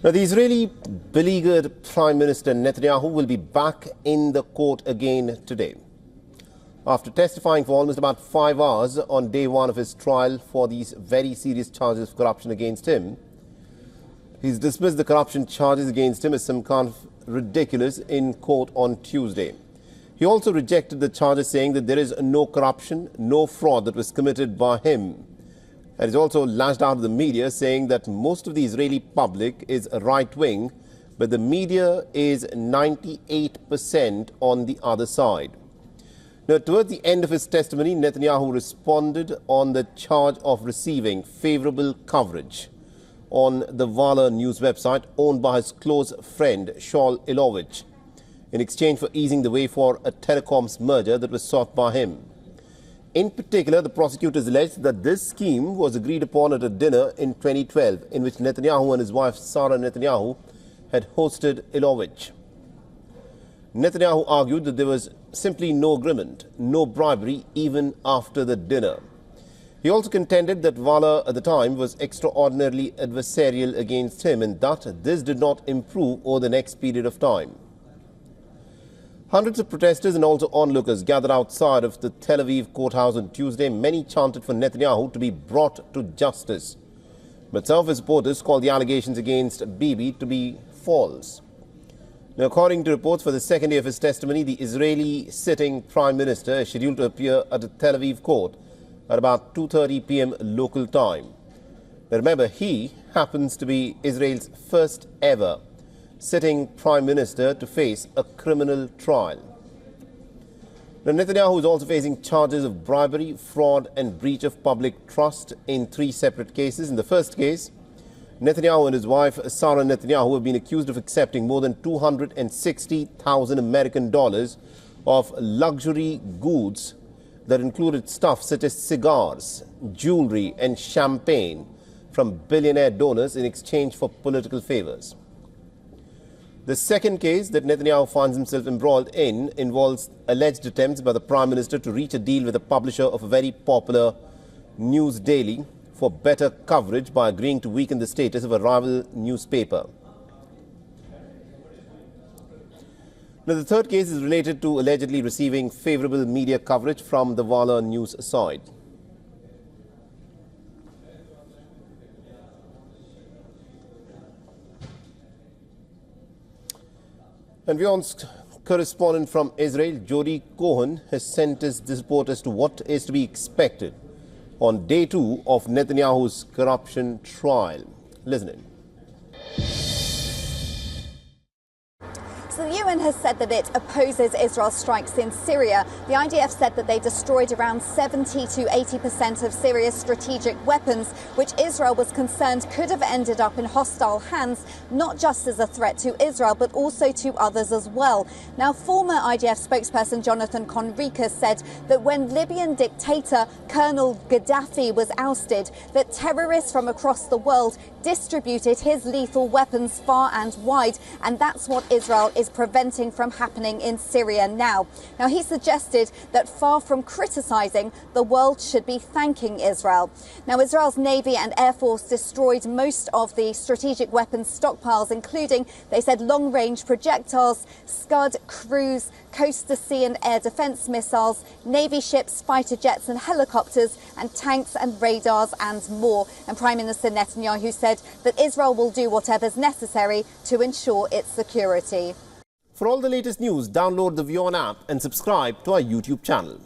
Now, the Israeli beleaguered Prime Minister Netanyahu will be back in the court again today. After testifying for almost about 5 hours on day one of his trial for these very serious charges of corruption against him, he's dismissed the corruption charges against him as some kind of ridiculous in court on Tuesday. He also rejected the charges, saying that there is no corruption, no fraud that was committed by him. And he's also lashed out at the media, saying that most of the Israeli public is right-wing, but the media is 98% on the other side. Now, towards the end of his testimony, Netanyahu responded on the charge of receiving favorable coverage on the WION news website owned by his close friend Shaul Ilovich, in exchange for easing the way for a telecoms merger that was sought by him. In particular, the prosecutors alleged that this scheme was agreed upon at a dinner in 2012, in which Netanyahu and his wife Sarah Netanyahu had hosted Ilovich. Netanyahu argued that there was simply no agreement, no bribery, even after the dinner. He also contended that WION at the time was extraordinarily adversarial against him and that this did not improve over the next period of time. Hundreds of protesters and also onlookers gathered outside of the Tel Aviv courthouse on Tuesday. Many chanted for Netanyahu to be brought to justice. But some of his supporters called the allegations against Bibi to be false. Now, according to reports, for the second day of his testimony, the Israeli sitting Prime Minister is scheduled to appear at the Tel Aviv court at about 2:30 p.m. local time. Now, remember, he happens to be Israel's first ever sitting Prime Minister to face a criminal trial. Now, Netanyahu is also facing charges of bribery, fraud and breach of public trust in 3 separate cases. In the first case, Netanyahu and his wife Sarah Netanyahu have been accused of accepting more than $260,000 American dollars of luxury goods that included stuff such as cigars, jewelry and champagne from billionaire donors in exchange for political favors. The second case that Netanyahu finds himself embroiled in involves alleged attempts by the Prime Minister to reach a deal with the publisher of a very popular news daily for better coverage by agreeing to weaken the status of a rival newspaper. Now, the third case is related to allegedly receiving favorable media coverage from the WION news side. And WION's correspondent from Israel, Jody Cohen, has sent us this report as to what is to be expected on day 2 of Netanyahu's corruption trial. Listen in. So the UN has said that it opposes Israel's strikes in Syria. The IDF said that they destroyed around 70 to 80% of Syria's strategic weapons, which Israel was concerned could have ended up in hostile hands, not just as a threat to Israel, but also to others as well. Now, former IDF spokesperson Jonathan Conricus said that when Libyan dictator Colonel Gaddafi was ousted, that terrorists from across the world distributed his lethal weapons far and wide, and that's what Israel is preventing from happening in Syria now. Now, he suggested that far from criticizing, the world should be thanking Israel. Now, Israel's Navy and Air Force destroyed most of the strategic weapons stockpiles, including, they said, long-range projectiles, Scud, cruise, coast-to-sea and air defense missiles, Navy ships, fighter jets and helicopters, and tanks and radars and more. And Prime Minister Netanyahu said that Israel will do whatever's necessary to ensure its security. For all the latest news, download the WION app and subscribe to our YouTube channel.